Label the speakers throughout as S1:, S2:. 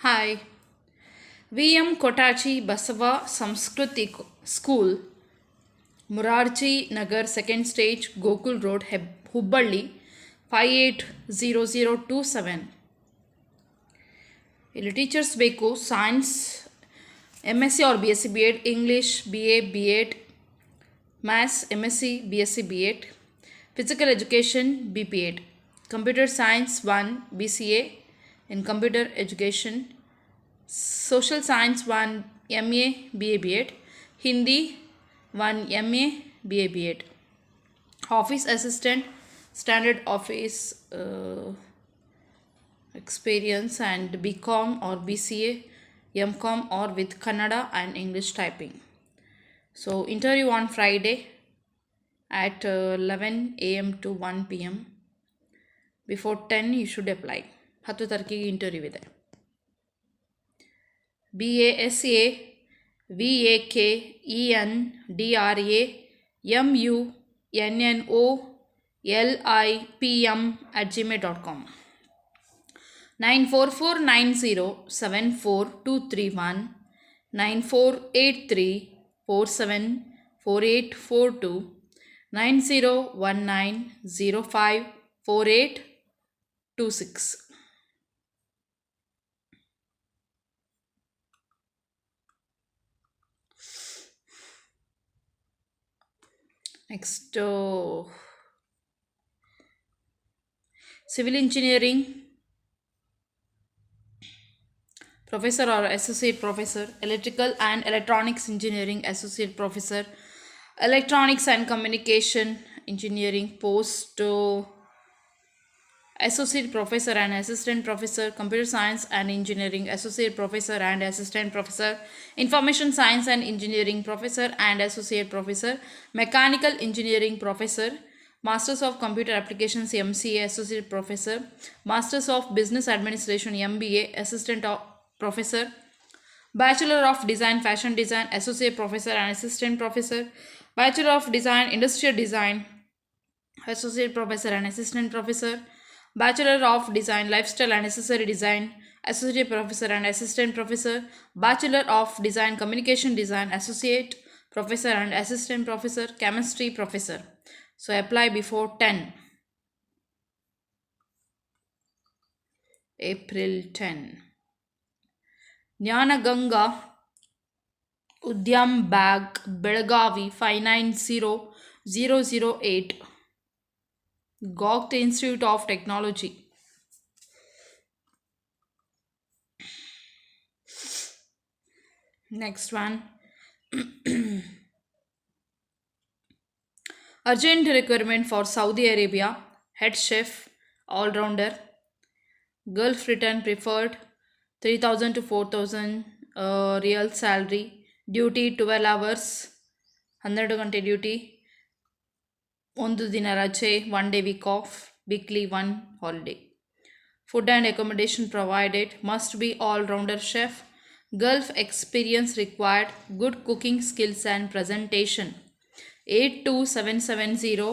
S1: Hi. VM Kotachi Basava Samskruti School, Murarji Nagar, second stage, Gokul Road, Hubballi, 580027. ಇಲ್ಲಿ teachers ಬೇಕು. Science MSc or BSc B.Ed, English BA B.Ed, Maths MSc BSc B.Ed, Physical Education BPEd, Computer Science 1 BCA in Computer Education, Social Science 1 MA BA B.Ed, Hindi 1 MA BA B.Ed, Office Assistant, Standard Office experience and BCom or BCA, MCom or with Kannada and English typing. So interview on Friday at 11 a.m. to 1 p.m. Before 10 you should apply. 10 ತಾರೀಕಿಗೆ interview ಇದೆ. BASA VAKENDRAMUNNOLIPM@gmail.com 9449074231 9483474842 9019054826. Next, civil engineering professor or associate professor, electrical and electronics engineering associate professor, electronics and communication engineering post associate professor and assistant professor, computer science and engineering associate professor and assistant professor, information science and engineering professor and associate professor, mechanical engineering professor, masters of computer applications MCA associate professor, masters of business administration MBA assistant professor, bachelor of design fashion design associate professor and assistant professor, bachelor of design industrial design associate professor and assistant professor, bachelor of design lifestyle and accessory design associate professor and assistant professor, bachelor of design communication design associate professor and assistant professor, chemistry professor. So apply before 10 April 10. Jnanaganga Udyam Bag Belagavi 590008, Gokta Institute of Technology. Next one. Urgent requirement for Saudi Arabia, head chef, all-rounder, Gulf return preferred, 3,000 to 4,000 real salary, duty 12 hours, 12 ಗಂಟೆ duty, ಒಂದು ದಿನ ರಜೆ, 1 day week off, weekly 1 holiday. Food and accommodation provided, must be all-rounder chef, Gulf experience required, good cooking skills and presentation. 82770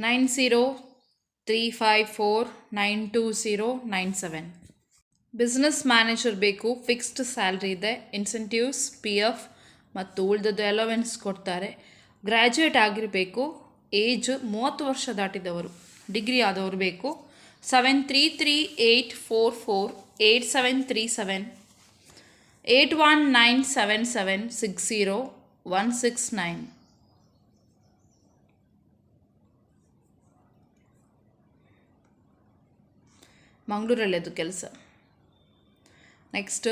S1: 9035492097. Business manager ಬೇಕು, fixed salary ಇದೆ, incentives PF ಮತ್ತು ಉಳಿದದ್ದು allowance ಕೊಡ್ತಾರೆ. Graduate ಆಗಿರಬೇಕು, ಏಜ್ 30 ವರ್ಷ ದಾಟಿದವರು, ಡಿಗ್ರಿ ಆದವರು ಬೇಕು. 7338448737 8197760169. ಮಂಗಳೂರಲ್ಲಿ ಅದು ಕೆಲಸ. ನೆಕ್ಸ್ಟ್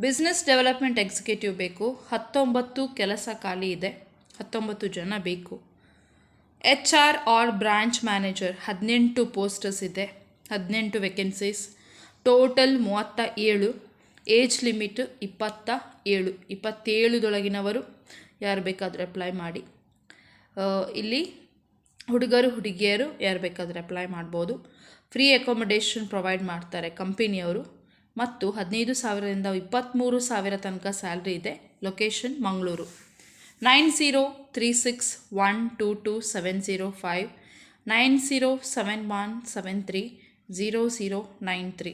S1: ಬಿಸ್ನೆಸ್ ಡೆವಲಪ್ಮೆಂಟ್ ಎಕ್ಸಿಕ್ಯೂಟಿವ್ ಬೇಕು, 19 ಕೆಲಸ ಖಾಲಿ ಇದೆ, 19 ಜನ ಬೇಕು. HR or branch manager 18 posters ಇದೆ, 18 ವೇಕೆನ್ಸೀಸ್, ಟೋಟಲ್ 37, ಏಜ್ ಲಿಮಿಟ್ 27 ಯಾರು ಬೇಕಾದರೂ ಅಪ್ಲೈ ಮಾಡಿ. ಇಲ್ಲಿ ಹುಡುಗರು ಹುಡುಗಿಯರು ಯಾರು ಬೇಕಾದರೂ ಅಪ್ಲೈ ಮಾಡ್ಬೋದು. ಫ್ರೀ ಅಕೊಮಡೇಷನ್ ಪ್ರೊವೈಡ್ ಮಾಡ್ತಾರೆ ಕಂಪನಿಯವರು, ಮತ್ತು 15,000ರಿಂದ 23,000 ತನಕ ಸ್ಯಾಲ್ರಿ ಇದೆ. ಲೊಕೇಶನ್ ಮಂಗಳೂರು. 9036122705 907173 0093.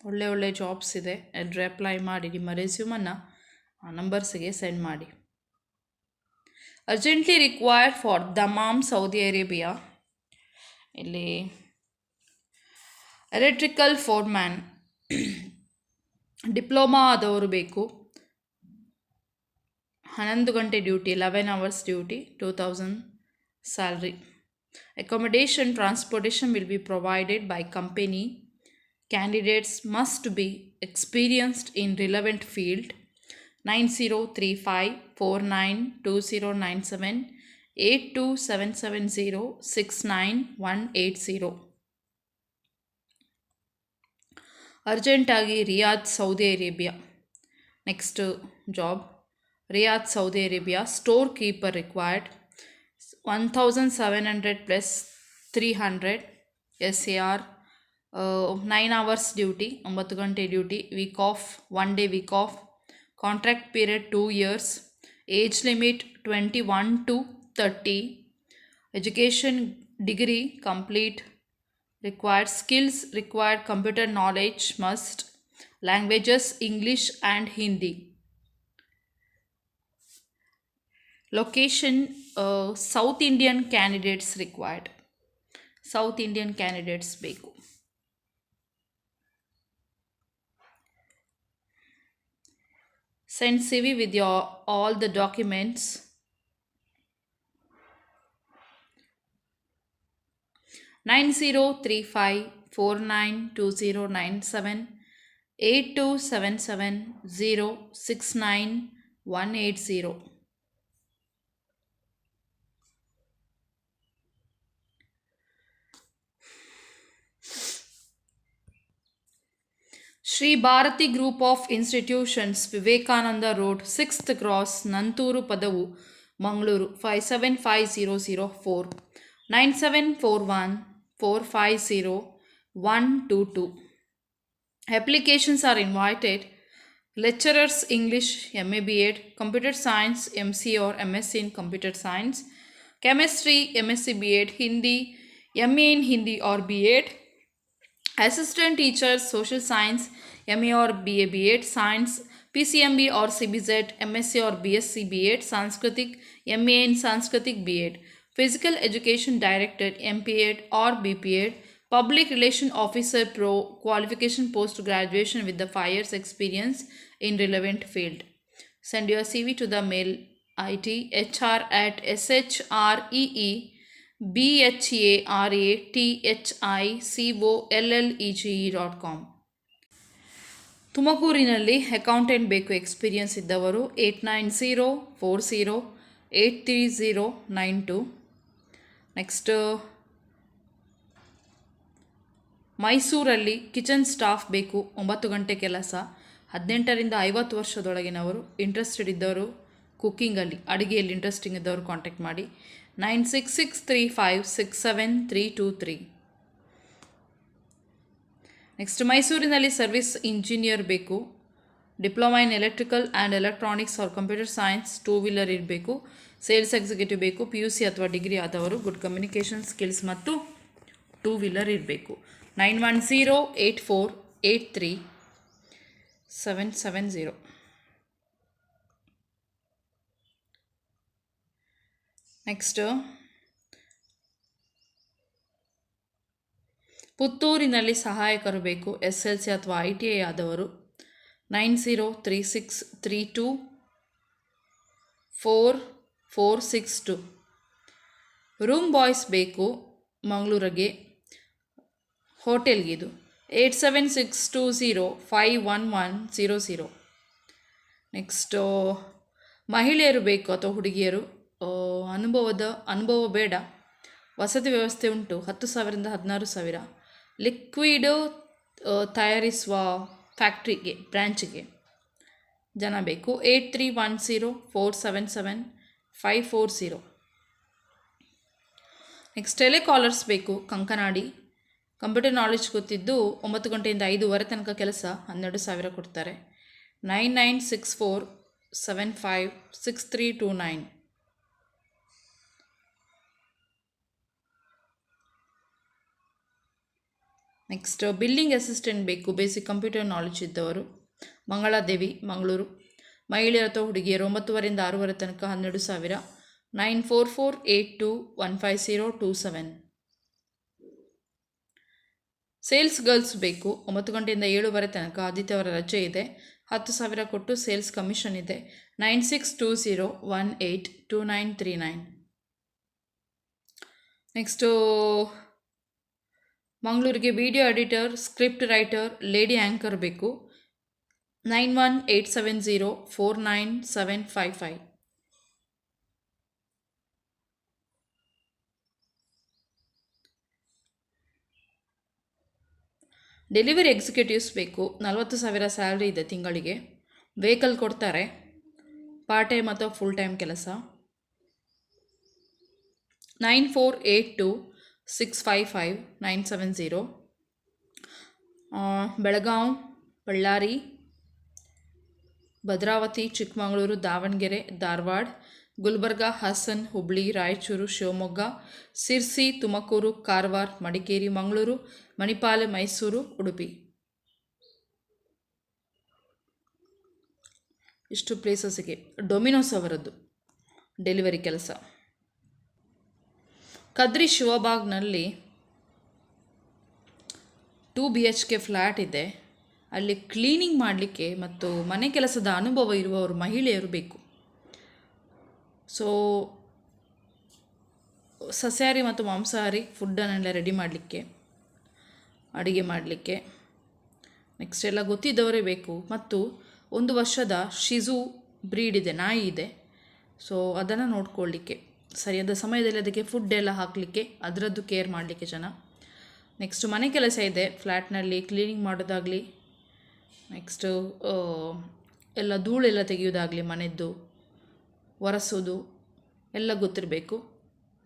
S1: ಒಳ್ಳೆ ಜಾಬ್ಸ್ ಇದೆ, ಅಪ್ಲೈ ಮಾಡಿ ನಿಮ್ಮ ರೆಸ್ಯೂಮನ್ನು ಆ ನಂಬರ್ಸ್ಗೆ ಸೆಂಡ್ ಮಾಡಿ. Urgently required for Dammam Saudi Arabia. ಇಲ್ಲಿ ಎಲೆಕ್ಟ್ರಿಕಲ್ ಫೋರ್ಮ್ಯಾನ್ ಡಿಪ್ಲೊಮಾ ಆದವರು ಬೇಕು. 11 ಗಂಟೆ duty, 11 hours duty, 2000 salary. Accommodation, transportation will be provided by company. Candidates must be experienced in relevant field. 9035492097 8277069180. ಅರ್ಜೆಂಟಾಗಿ Riyadh Saudi Arabia. Next job Riyadh Saudi Arabia. Store keeper required. 1700 plus 300 SAR. 9 hours duty, 9 ಗಂಟೆ duty. Week off, 1 day week off. Contract period 2 years. Age limit 21 to 30. Education degree complete required. Skills required: computer knowledge must. Languages English and Hindi. Location South Indian candidates required. South Indian candidates ಬೇಕು. Send CV with your all the documents. 9035492097 8277069180. Shri Bharati group of institutions, Vivekananda road, 6th Cross, Nanthur Padavu, Mangaluru 575004. 9741450122. Applications are invited. Lecturers English MA B.Ed, Computer Science MC or MSc in Computer Science, Chemistry MSc B.Ed, Hindi MA in Hindi or B.Ed, Assistant Teachers Social Science MA or BA B.Ed, Science PCMB or CBZ, MSc or BSc B.Ed, Sanskritic MA in Sanskritic B.Ed, Physical Education Director MPEd or BPEd, Public Relation Officer Pro, qualification post graduation with the 5 years experience in relevant field. Send your CV to the mail IT hr@shreharathicholleg.com. ತುಮಕೂರಿನಲ್ಲಿ accountant ಬೇಕು, experience ಇದ್ದವರು. 8904083092. Next ಮೈಸೂರಲ್ಲಿ kitchen staff ಬೇಕು, 9 ಗಂಟೆ ಕೆಲಸ, 18 ರಿಂದ 50 ವರ್ಷದೊಳಗಿನವರು. Interested ಇದ್ದವರು ಕುಕ್ಕಿಂಗಲ್ಲಿ, ಅಡುಗೆಯಲ್ಲಿ ಇಂಟ್ರೆಸ್ಟಿಂಗ್ ಇದ್ದವರು ಕಾಂಟ್ಯಾಕ್ಟ್ ಮಾಡಿ. 9663567323. ನೆಕ್ಸ್ಟ್ ಮೈಸೂರಿನಲ್ಲಿ ಸರ್ವಿಸ್ ಇಂಜಿನಿಯರ್ ಬೇಕು, diploma in electrical and electronics R computer science, 2 wheeler ಇರಬೇಕು. ಸೇಲ್ಸ್ ಎಕ್ಸಿಕ್ಯೂಟಿವ್ ಬೇಕು, PUC ಅಥವಾ ಡಿಗ್ರಿ ಆದವರು, ಗುಡ್ ಕಮ್ಯುನಿಕೇಷನ್ ಸ್ಕಿಲ್ಸ್ ಮತ್ತು 2 wheeler ಇರಬೇಕು. 9108483770. ನೆಕ್ಸ್ಟ್ ಪುತ್ತೂರಿನಲ್ಲಿ ಸಹಾಯಕರು ಬೇಕು, SLC ಅಥವಾ ITI ಆದವರು. 9036324462. ರೂಮ್ ಬಾಯ್ಸ್ ಬೇಕು ಮಂಗಳೂರಿಗೆ, ಹೋಟೆಲ್ಗೆ ಇದು. 8762051100. ನೆಕ್ಸ್ಟು ಮಹಿಳೆಯರು ಬೇಕು ಅಥವಾ ಹುಡುಗಿಯರು, ಅನುಭವ ಬೇಡ, ವಸತಿ ವ್ಯವಸ್ಥೆ ಉಂಟು. 10,000ರಿಂದ 16,000. ಲಿಕ್ವಿಡ್ ತಯಾರಿಸುವ ಫ್ಯಾಕ್ಟ್ರಿಗೆ, ಬ್ರ್ಯಾಂಚಿಗೆ ಜನ ಬೇಕು. 8310477540. ನೆಕ್ಸ್ಟ್ ಟೆಲಿಕಾಲರ್ಸ್ ಬೇಕು, ಕಂಕನಾಡಿ, ಕಂಪ್ಯೂಟರ್ ನಾಲೆಜ್ ಗೊತ್ತಿದ್ದು 9 ಗಂಟೆಯಿಂದ 5:15 ತನಕ ಕೆಲಸ, 12,000 ಕೊಡ್ತಾರೆ. 9964756329. ನೆಕ್ಸ್ಟ್ ಬಿಲ್ಲಿಂಗ್ ಅಸಿಸ್ಟೆಂಟ್ ಬೇಕು, ಬೇಸಿಕ್ ಕಂಪ್ಯೂಟರ್ ನಾಲೆಜ್ ಇದ್ದವರು. ಮಂಗಳಾದೇವಿ, ಮಂಗಳೂರು. ಮಹಿಳೆಯರು ಅಥವಾ ಹುಡುಗಿಯರು 9ವರೆಯಿಂದ 6ವರೆ ತನಕ 12,000. 9448215027. ಸೇಲ್ಸ್ ಗರ್ಲ್ಸ್ ಬೇಕು, 9 ಗಂಟೆಯಿಂದ 7ವರೆ ತನಕ. ಆದಿತ್ಯವಾರ ರಜೆ ಇದೆ. 10,000 ಕೊಟ್ಟು ಸೇಲ್ಸ್ ಕಮಿಷನ್ ಇದೆ. 9620182939. ನೆಕ್ಸ್ಟು ಮಂಗಳೂರಿಗೆ video editor, script writer, lady anchor ಬೇಕು. 9187049755. ಡೆಲಿವರಿ ಎಕ್ಸಿಕ್ಯೂಟಿವ್ಸ್ ಬೇಕು, 40,000 ಸ್ಯಾಲ್ರಿ ಇದೆ ತಿಂಗಳಿಗೆ. ವೆಹಿಕಲ್ ಕೊಡ್ತಾರೆ. ಪಾರ್ಟ್ ಟೈಮ್ ಅಥವಾ ಫುಲ್ ಟೈಮ್ ಕೆಲಸ. 9482655970. ಬೆಳಗಾಂ, ಬಳ್ಳಾರಿ, ಭದ್ರಾವತಿ, ಚಿಕ್ಕಮಗಳೂರು, ದಾವಣಗೆರೆ, ಧಾರವಾಡ, ಗುಲ್ಬರ್ಗ, ಹಾಸನ್, ಹುಬ್ಳಿ, ರಾಯಚೂರು, ಶಿವಮೊಗ್ಗ, ಸಿರ್ಸಿ, ತುಮಕೂರು, ಕಾರವಾರ, ಮಡಿಕೇರಿ, ಮಂಗಳೂರು, ಮಣಿಪಾಲ, ಮೈಸೂರು, ಉಡುಪಿ. ಇಷ್ಟು ಪ್ಲೇಸಸ್ಗೆ ಡೊಮಿನೋಸ್ ಅವರದ್ದು ಡೆಲಿವರಿ ಕೆಲಸ. ಕದ್ರಿ ಶಿವಬಾಗ್ನಲ್ಲಿ 2 BHK ಫ್ಲ್ಯಾಟ್ ಇದೆ. ಅಲ್ಲಿ ಕ್ಲೀನಿಂಗ್ ಮಾಡಲಿಕ್ಕೆ ಮತ್ತು ಮನೆ ಕೆಲಸದ ಅನುಭವ ಇರುವವರು ಮಹಿಳೆಯರು ಬೇಕು. ಸೊ ಸಸ್ಯಾಹಾರಿ ಮತ್ತು ಮಾಂಸಾಹಾರಿ ಫುಡ್ಡನ್ನೆಲ್ಲ ರೆಡಿ ಮಾಡಲಿಕ್ಕೆ, ಅಡುಗೆ ಮಾಡಲಿಕ್ಕೆ. ನೆಕ್ಸ್ಟ್ ಎಲ್ಲ ಗೊತ್ತಿದ್ದವರೇ ಬೇಕು. ಮತ್ತು 1 ವರ್ಷದ ಶಿಜು ಬ್ರೀಡ್ ಇದೆ, ನಾಯಿ ಇದೆ. ಸೊ ಅದನ್ನು ನೋಡ್ಕೊಳ್ಳಿಕ್ಕೆ, ಸರಿಯಾದ ಸಮಯದಲ್ಲಿ ಅದಕ್ಕೆ ಫುಡ್ ಎಲ್ಲ ಹಾಕಲಿಕ್ಕೆ, ಅದರದ್ದು ಕೇರ್ ಮಾಡಲಿಕ್ಕೆ ಜನ. ನೆಕ್ಸ್ಟು ಮನೆ ಕೆಲಸ ಇದೆ ಫ್ಲ್ಯಾಟ್ನಲ್ಲಿ, ಕ್ಲೀನಿಂಗ್ ಮಾಡೋದಾಗಲಿ, ನೆಕ್ಸ್ಟು ಎಲ್ಲ ಧೂಳೆಲ್ಲ ತೆಗೆಯೋದಾಗಲಿ, ಮನೆಯದ್ದು ಒರೆಸೋದು ಎಲ್ಲ ಗೊತ್ತಿರಬೇಕು.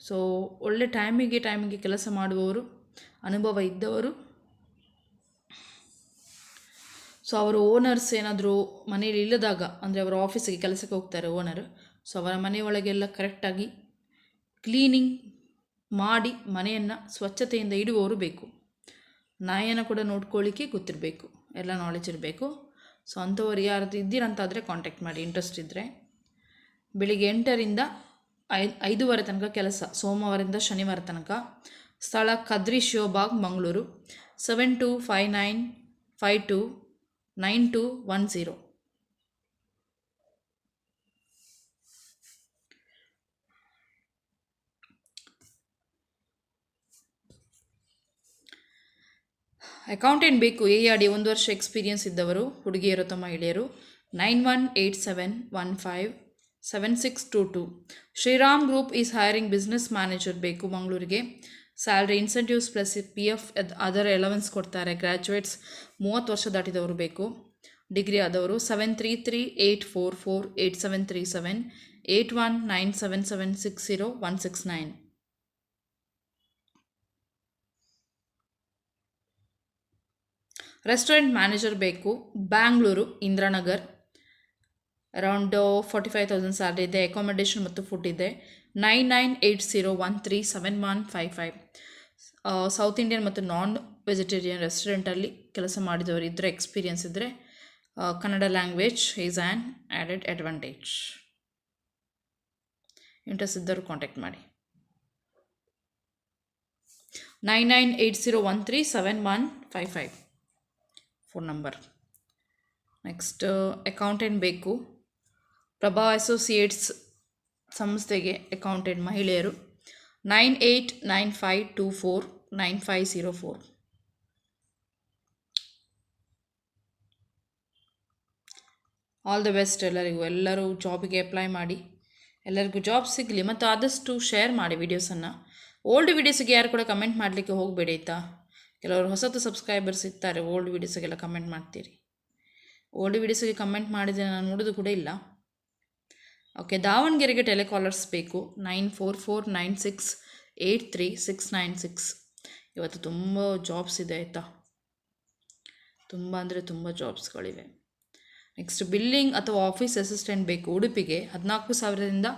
S1: ಸೊ ಒಳ್ಳೆ ಟೈಮಿಗೆ ಕೆಲಸ ಮಾಡುವವರು, ಅನುಭವ ಇದ್ದವರು. ಸೊ ಅವರ ಓನರ್ಸ್ ಏನಾದರೂ ಮನೆಯಲ್ಲಿ ಇಲ್ಲದಾಗ, ಅಂದರೆ ಅವರ ಆಫೀಸಿಗೆ ಕೆಲಸಕ್ಕೆ ಹೋಗ್ತಾರೆ ಓನರ್, ಸೊ ಅವರ ಮನೆಯೊಳಗೆಲ್ಲ ಕರೆಕ್ಟಾಗಿ ಕ್ಲೀನಿಂಗ್ ಮಾಡಿ ಮನೆಯನ್ನು ಸ್ವಚ್ಛತೆಯಿಂದ ಇಡುವವರು ಬೇಕು. ನಾಯಿಯನ್ನು ಕೂಡ ನೋಡ್ಕೊಳ್ಳಿಕ್ಕೆ ಗೊತ್ತಿರಬೇಕು, ಎಲ್ಲ ನಾಲೆಜ್ ಇರಬೇಕು. ಸೊ ಅಂಥವ್ರು ಯಾರು ಇದ್ದೀರಂತಾದರೆ ಕಾಂಟ್ಯಾಕ್ಟ್ ಮಾಡಿ, ಇಂಟ್ರೆಸ್ಟ್ ಇದ್ದರೆ. ಬೆಳಿಗ್ಗೆ 8ರಿಂದ 5ವರೆ ತನಕ ಕೆಲಸ, ಸೋಮವಾರದಿಂದ ಶನಿವಾರ ತನಕ. ಸ್ಥಳ ಕದ್ರಿ ಶಿವಬಾಗ್, ಮಂಗಳೂರು. 7259529210. ಅಕೌಂಟೆಂಟ್ ಬೇಕು, ARD 1 ವರ್ಷ ಎಕ್ಸ್ಪೀರಿಯನ್ಸ್ ಇದ್ದವರು, ಹುಡುಗಿಯರು ಅಥವಾ ಮಹಿಳೆಯರು. 9187157622. Shriram group is hiring business manager ಬೇಕು ಮಂಗಳೂರಿಗೆ. Salary, incentives plus PF other allowance ಕೊಡ್ತಾರೆ. ಗ್ರ್ಯಾಜುಯೇಟ್ಸ್ 30 ವರ್ಷ ದಾಟಿದವರು ಬೇಕು, ಡಿಗ್ರಿ ಆದವರು. 7338448737 8197760169. ರೆಸ್ಟೋರೆಂಟ್ ಮ್ಯಾನೇಜರ್ ಬೇಕು, ಬ್ಯಾಂಗ್ಳೂರು, ಇಂದ್ರಾನಗರ್. ಅರೌಂಡ್ 45,000 ಸ್ಯಾಲ್ರಿ ಇದೆ. ಅಕಾಮಿಡೇಷನ್ ಮತ್ತು ಫುಡ್ ಇದೆ. 9980137155. ಸೌತ್ ಇಂಡಿಯನ್ ಮತ್ತು ನಾನ್ ವೆಜಿಟೇರಿಯನ್ ರೆಸ್ಟೋರೆಂಟಲ್ಲಿ ಕೆಲಸ ಮಾಡಿದವರು ಇದ್ದರೆ, ಎಕ್ಸ್ಪೀರಿಯನ್ಸ್ ಇದ್ದರೆ, Kannada language is an added advantage. Interest ಇದ್ದರೂ ಕಾಂಟ್ಯಾಕ್ಟ್ ಮಾಡಿ. 9980137155 ಫೋನ್ ನಂಬರ್. ನೆಕ್ಸ್ಟ್ ಅಕೌಂಟೆಂಟ್ ಬೇಕು, ಪ್ರಭಾ ಅಸೋಸಿಯೇಟ್ಸ್ ಸಂಸ್ಥೆಗೆ ಅಕೌಂಟೆಂಟ್ ಮಹಿಳೆಯರು. 9895249504. ಆಲ್ ದ ಬೆಸ್ಟ್ ಎಲ್ಲರಿಗೂ. ಎಲ್ಲರೂ ಜಾಬಿಗೆ ಅಪ್ಲೈ ಮಾಡಿ, ಎಲ್ಲರಿಗೂ ಜಾಬ್ ಸಿಗಲಿ. ಮತ್ತು ಆದಷ್ಟು ಶೇರ್ ಮಾಡಿ ವಿಡಿಯೋಸನ್ನು. ಓಲ್ಡ್ ವೀಡಿಯೋಸಿಗೆ ಯಾರು ಕೂಡ ಕಮೆಂಟ್ ಮಾಡಲಿಕ್ಕೆ ಹೋಗಬೇಡಿ ಆಯಿತಾ. ಕೆಲವರು ಹೊಸತು ಸಬ್ಸ್ಕ್ರೈಬರ್ಸ್ ಇರ್ತಾರೆ, ಓಲ್ಡ್ ವೀಡಿಯೋಸಿಗೆಲ್ಲ ಕಮೆಂಟ್ ಮಾಡ್ತೀರಿ. ಓಲ್ಡ್ ವೀಡಿಯೋಸಿಗೆ ಕಮೆಂಟ್ ಮಾಡಿದರೆ ನಾನು ನೋಡೋದು ಕೂಡ ಇಲ್ಲ. ಓಕೆ, ದಾವಣಗೆರೆಗೆ ಟೆಲಿಕಾಲರ್ಸ್ ಬೇಕು. 9449683696. ಇವತ್ತು ತುಂಬ ಜಾಬ್ಸ್ ಇದೆ ಆಯಿತಾ, ತುಂಬ ಅಂದರೆ ತುಂಬ ಜಾಬ್ಸ್ಗಳಿವೆ. ನೆಕ್ಸ್ಟ್ ಬಿಲ್ಲಿಂಗ್ ಅಥವಾ ಆಫೀಸ್ ಅಸಿಸ್ಟೆಂಟ್ ಬೇಕು, ಉಡುಪಿಗೆ. 14,000ದಿಂದ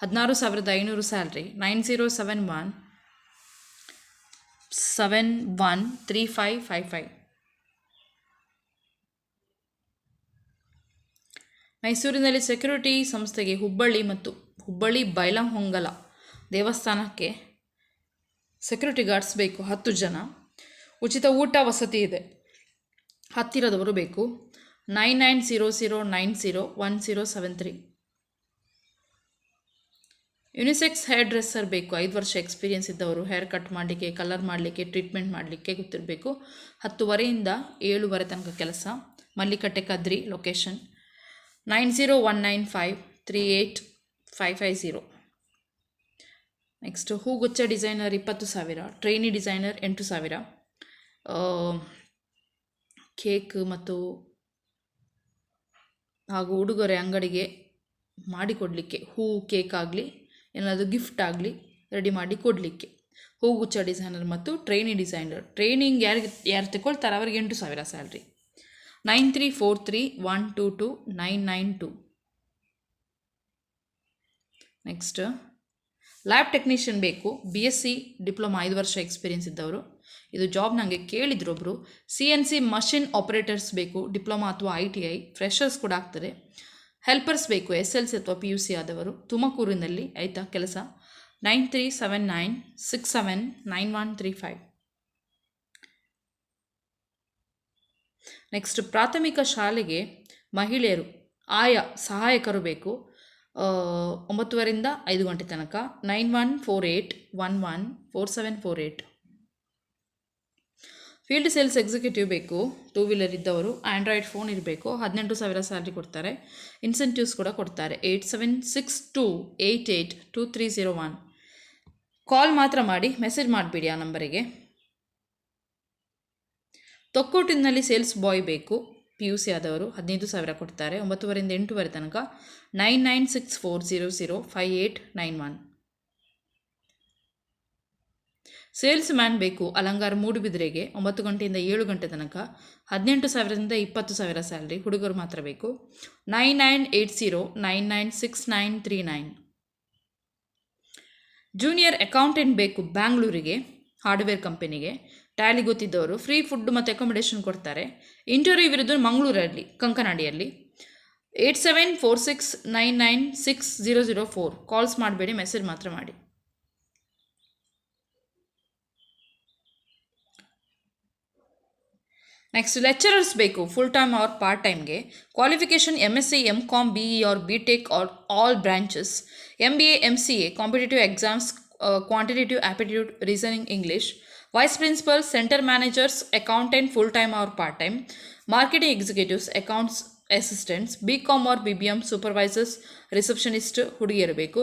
S1: 16,500 ಸ್ಯಾಲ್ರಿ. 9071 713555. ಮೈಸೂರಿನಲ್ಲಿ ಸೆಕ್ಯೂರಿಟಿ ಸಂಸ್ಥೆಗೆ ಹುಬ್ಬಳ್ಳಿ ಮತ್ತು ಹುಬ್ಬಳ್ಳಿ ಬೈಲಹೊಂಗಲ ದೇವಸ್ಥಾನಕ್ಕೆ ಸೆಕ್ಯೂರಿಟಿ ಗಾರ್ಡ್ಸ್ ಬೇಕು 10 ಜನ. ಉಚಿತ ಊಟ ವಸತಿ ಇದೆ. ಹತ್ತಿರದವರು ಬೇಕು. 9900901073. ಯುನಿಸೆಕ್ಸ್ ಹೇರ್ ಡ್ರೆಸ್ಸರ್ ಬೇಕು. 5 ವರ್ಷ ಎಕ್ಸ್ಪೀರಿಯನ್ಸ್ ಇದ್ದವರು. ಹೇರ್ ಕಟ್ ಮಾಡಲಿಕ್ಕೆ, ಕಲರ್ ಮಾಡಲಿಕ್ಕೆ, ಟ್ರೀಟ್ಮೆಂಟ್ ಮಾಡಲಿಕ್ಕೆ ಗೊತ್ತಿರಬೇಕು. 10:30 7:00 ತನಕ ಕೆಲಸ. ಮಲ್ಲಿಕಟ್ಟೆ ಕದ್ರಿ. ಲೊಕೇಶನ್ 9019538550. ನೆಕ್ಸ್ಟ್ ಹೂಗುಚ್ಚ ಡಿಸೈನರ್ 20,000. Trainee designer 8,000. ಕೇಕ್ ಮತ್ತು ಹಾಗೂ ಉಡುಗೊರೆ ಅಂಗಡಿಗೆ ಮಾಡಿಕೊಡಲಿಕ್ಕೆ, ಹೂ ಕೇಕ್ ಆಗಲಿ ಏನಾದರೂ ಗಿಫ್ಟ್ ಆಗಲಿ ರೆಡಿ ಮಾಡಿ ಕೊಡಲಿಕ್ಕೆ ಹೂಗುಚ್ಚ ಡಿಸೈನರ್ ಮತ್ತು ಟ್ರೈನಿ ಡಿಸೈನರ್. ಟ್ರೈನಿಂಗ್ ಯಾರು ತಗೊಳ್ತಾರೆ ಅವರಿಗೆ 8,000 ಸ್ಯಾಲ್ರಿ. 9343122992. ನೆಕ್ಸ್ಟ್ ಲ್ಯಾಬ್ ಟೆಕ್ನಿಷಿಯನ್ ಬೇಕು. BSc ಡಿಪ್ಲೊಮಾ 5 ವರ್ಷ ಎಕ್ಸ್ಪೀರಿಯನ್ಸ್ ಇದ್ದವರು. ಇದು ಜಾಬ್ ನನಗೆ ಕೇಳಿದ್ರು ಒಬ್ಬರು. CNC ಮಷಿನ್ ಆಪರೇಟರ್ಸ್ ಬೇಕು. ಡಿಪ್ಲೊಮಾ ಅಥವಾ ITI. ಫ್ರೆಷರ್ಸ್ ಕೂಡ ಆಗ್ತದೆ. ಹೆಲ್ಪರ್ಸ್ ಬೇಕು. SLC ಅಥವಾ PUC ಆದವರು. ತುಮಕೂರಿನಲ್ಲಿ ಆಯಿತಾ ಕೆಲಸ. 9379679135. ನೆಕ್ಸ್ಟ್ ಪ್ರಾಥಮಿಕ ಶಾಲೆಗೆ ಮಹಿಳೆಯರು ಆಯಾ ಸಹಾಯಕರು ಬೇಕು. 9:00 5 ಗಂಟೆ ತನಕ. 9148114748. ಫೀಲ್ಡ್ ಸೇಲ್ಸ್ ಎಕ್ಸಿಕ್ಯೂಟಿವ್ ಬೇಕು. 2 ವೀಲರ್ ಇದ್ದವರು. ಆ್ಯಂಡ್ರಾಯ್ಡ್ ಫೋನ್ ಇರಬೇಕು. 18,000 ಸ್ಯಾಲ್ರಿ ಕೊಡ್ತಾರೆ. ಇನ್ಸೆಂಟಿವ್ಸ್ ಕೂಡ ಕೊಡ್ತಾರೆ. 8762882301. ಕಾಲ್ ಮಾತ್ರ ಮಾಡಿ, ಮೆಸೇಜ್ ಮಾಡಿಬಿಡಿ ಆ ನಂಬರಿಗೆ. ತೊಕ್ಕೋಟಿನಲ್ಲಿ ಸೇಲ್ಸ್ ಬಾಯ್ ಬೇಕು. PUC ಆದವರು. 15,000 ಕೊಡ್ತಾರೆ. 9:00 8:00 ತನಕ. 9964005891. ಸೇಲ್ಸ್ ಮ್ಯಾನ್ ಬೇಕು. ಅಲಂಗಾರ ಮೂಡುಬಿದ್ರೆಗೆ. 9 ಗಂಟೆಯಿಂದ 7 ಗಂಟೆ ತನಕ. 18,000 20,000 ಸ್ಯಾಲ್ರಿ. ಹುಡುಗರು ಮಾತ್ರ ಬೇಕು. 9980996939. ಜೂನಿಯರ್ ಅಕೌಂಟೆಂಟ್ ಬೇಕು ಬ್ಯಾಂಗ್ಳೂರಿಗೆ, ಹಾರ್ಡ್ವೇರ್ ಕಂಪನಿಗೆ. ಟ್ಯಾಲಿ ಗೊತ್ತಿದ್ದವರು. ಫ್ರೀ ಫುಡ್ ಮತ್ತು ಅಕೊಮಿಡೇಷನ್ ಕೊಡ್ತಾರೆ. ಇಂಟರ್ವ್ಯೂ ಇರೋದು ಮಂಗಳೂರಲ್ಲಿ, ಕಂಕನಾಡಿಯಲ್ಲಿ. 8746996004. ಕಾಲ್ಸ್ ಮಾಡಬೇಡಿ, ಮೆಸೇಜ್ ಮಾತ್ರ ಮಾಡಿ. ನೆಕ್ಸ್ಟ್ ಲೆಕ್ಚರರ್ಸ್ ಬೇಕು. ಫುಲ್ ಟೈಮ್ ಆರ್ ಪಾರ್ಟ್ ಟೈಮ್ಗೆ. Qualification MSc MCom BE or BTech or all branches. MBA MCA. Competitive exams, quantitative aptitude, reasoning, English. Vice principal, center managers, accountant full time or part time. Marketing executives, accounts assistants. BCom or BBM supervisors, receptionist ಹುಡುಗಿಯರು ಬೇಕು.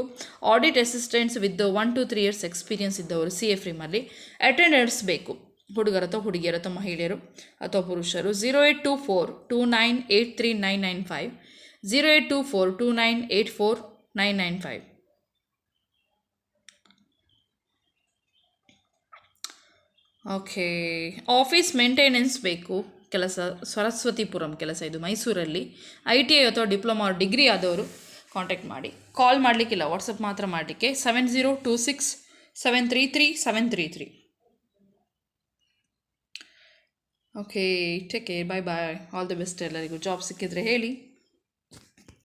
S1: Audit assistants with 1 to 3 years experience ಇದ್ದವರು. CA ಫ್ರೀಮಲ್ಲಿ. Attenders ಬೇಕು. ಹುಡುಗರು ಅಥವಾ ಹುಡುಗಿಯರು ಅಥವಾ ಮಹಿಳೆಯರು ಅಥವಾ ಪುರುಷರು. 0824298395. 0824298495. ಓಕೆ. ಆಫೀಸ್ ಮೇಂಟೆನೆನ್ಸ್ ಬೇಕು ಕೆಲಸ. ಸರಸ್ವತಿಪುರಂ ಕೆಲಸ ಇದು ಮೈಸೂರಲ್ಲಿ. ITI ಅಥವಾ ಡಿಪ್ಲೊಮಾ ಡಿಗ್ರಿ ಆದವರು ಕಾಂಟ್ಯಾಕ್ಟ್ ಮಾಡಿ. ಕಾಲ್ ಮಾಡಲಿಕ್ಕಿಲ್ಲ, ವಾಟ್ಸಪ್ ಮಾತ್ರ ಮಾಡಲಿಕ್ಕೆ. 7026733733. Okay, take care, bye bye. All the best ಎಲ್ಲರಿಗೂ. ಜಾಬ್ ಸಿಕ್ಕಿದ್ರೆ ಹೇಳಿ.